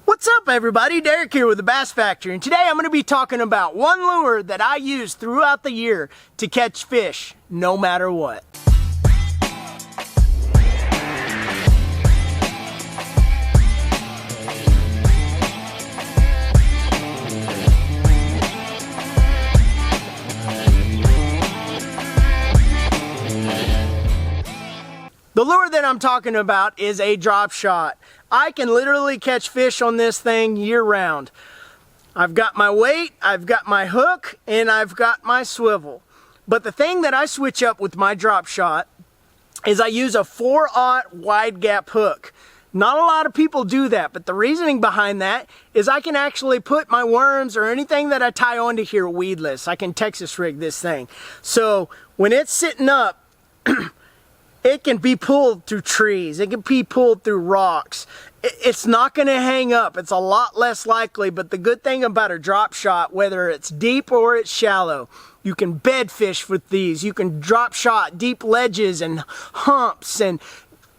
What's up everybody, Derek here with the Bass Factory, and today I'm going to be talking about one lure that I use throughout the year to catch fish, no matter what. The lure that I'm talking about is a drop shot. I can literally catch fish on this thing year round. I've got my weight, I've got my hook, and I've got my swivel. But the thing that I switch up with my drop shot is I use a 4/0 wide gap hook. Not a lot of people do that, but the reasoning behind that is I can actually put my worms or anything that I tie onto here weedless. I can Texas rig this thing. So when it's sitting up, it can be pulled through trees. It can be pulled through rocks. It's not going to hang up. It's a lot less likely, but the good thing about a drop shot, whether it's deep or it's shallow, you can bed fish with these. You can drop shot deep ledges and humps and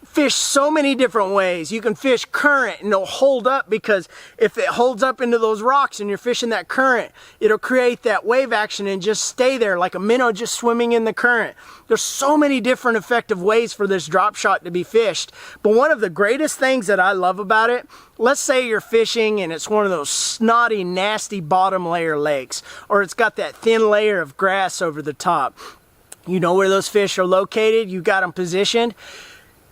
fish so many different ways. You can fish current and it'll hold up, because if it holds up into those rocks and you're fishing that current, it'll create that wave action and just stay there like a minnow just swimming in the current. There's so many different effective ways for this drop shot to be fished. But one of the greatest things that I love about it, let's say you're fishing and it's one of those snotty, nasty bottom layer lakes, or it's got that thin layer of grass over the top. You know where those fish are located, you got them positioned.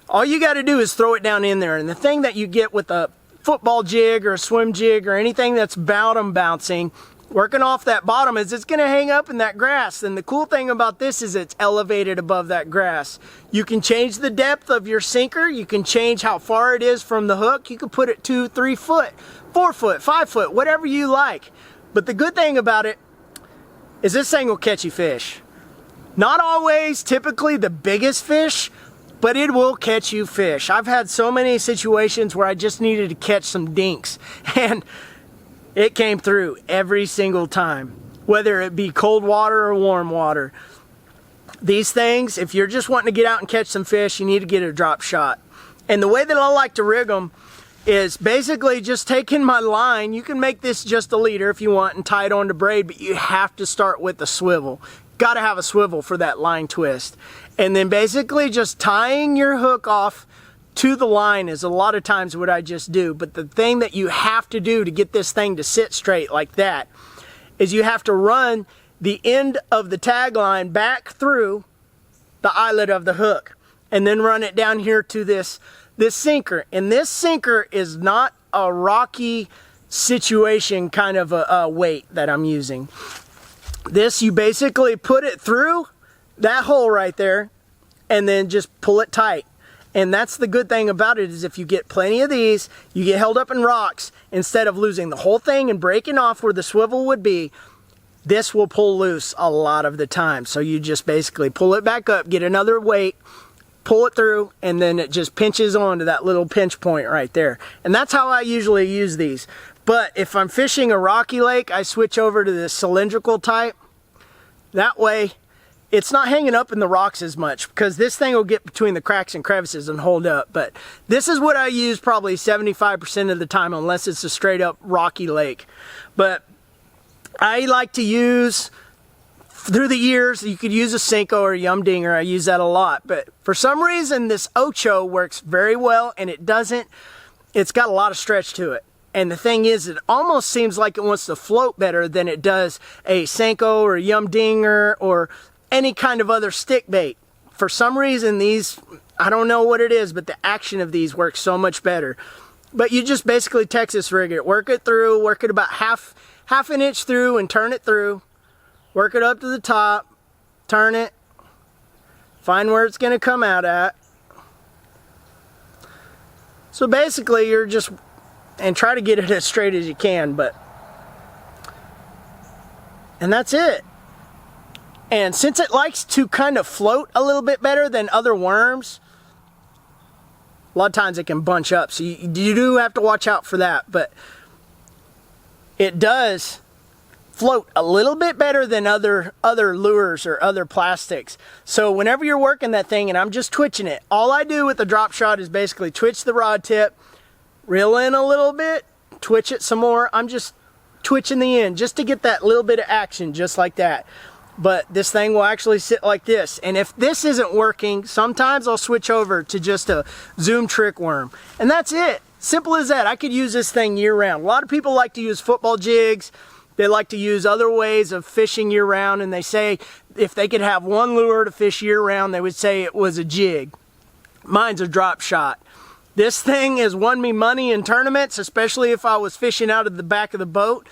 All you got to do is throw it down in there. And the thing that you get with a football jig or a swim jig or anything that's bottom bouncing, working off that bottom, is it's going to hang up in that grass. And the cool thing about this is it's elevated above that grass. You can change the depth of your sinker. You can change how far it is from the hook. You can put it 2, 3 foot, 4 foot, 5 foot, whatever you like. But the good thing about it is this thing will catch you fish. Not always typically the biggest fish, but it will catch you fish. I've had so many situations where I just needed to catch some dinks, and it came through every single time, whether it be cold water or warm water. These things, if you're just wanting to get out and catch some fish, you need to get a drop shot. And the way that I like to rig them is basically just taking my line. You can make this just a leader if you want and tie it on to braid, but you have to start with the swivel. Got to have a swivel for that line twist. And then basically just tying your hook off to the line is a lot of times what I just do. But the thing that you have to do to get this thing to sit straight like that is you have to run the end of the tag line back through the eyelet of the hook and then run it down here to this sinker. And this sinker is not a rocky situation kind of a weight that I'm using. This, you basically put it through that hole right there and then just pull it tight. And that's the good thing about it, is if you get plenty of these, you get held up in rocks, instead of losing the whole thing and breaking off where the swivel would be, this will pull loose a lot of the time. So you just basically pull it back up, get another weight, pull it through, and then it just pinches onto that little pinch point right there. And that's how I usually use these. But if I'm fishing a rocky lake, I switch over to this cylindrical type. That way, it's not hanging up in the rocks as much, because this thing will get between the cracks and crevices and hold up. But this is what I use probably 75% of the time, unless it's a straight up rocky lake. But I like to use, through the years, you could use a Senko or a Yum Dinger. I use that a lot. But for some reason, this Ocho works very well, and it's got a lot of stretch to it. And the thing is, it almost seems like it wants to float better than it does a Senko or a Yum Dinger or any kind of other stick bait. For some reason, these, I don't know what it is, but the action of these works so much better. But you just basically Texas rig it. Work it through, work it about half an inch through and turn it through. Work it up to the top, turn it, find where it's going to come out at. So basically, you're just, and try to get it as straight as you can, and that's it. And since it likes to kind of float a little bit better than other worms, a lot of times it can bunch up, so you do have to watch out for that. But it does float a little bit better than other lures or other plastics. So whenever you're working that thing and I'm just twitching it, all I do with the drop shot is basically twitch the rod tip, reel in a little bit, twitch it some more. I'm just twitching the end just to get that little bit of action, just like that. But this thing will actually sit like this. And if this isn't working, sometimes I'll switch over to just a Zoom trick worm. And that's it. Simple as that. I could use this thing year round. A lot of people like to use football jigs. They like to use other ways of fishing year round. And they say if they could have one lure to fish year round, they would say it was a jig. Mine's a drop shot. This thing has won me money in tournaments, especially if I was fishing out of the back of the boat.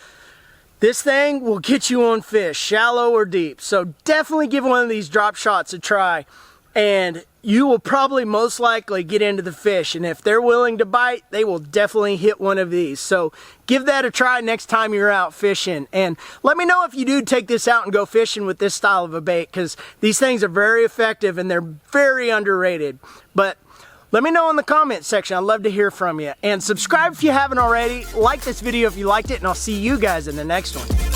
This thing will get you on fish, shallow or deep. So definitely give one of these drop shots a try, and you will probably most likely get into the fish. And if they're willing to bite, they will definitely hit one of these. So give that a try next time you're out fishing. And let me know if you do take this out and go fishing with this style of a bait, because these things are very effective and they're very underrated. But let me know in the comment section. I'd love to hear from you. And subscribe if you haven't already. Like this video if you liked it, and I'll see you guys in the next one.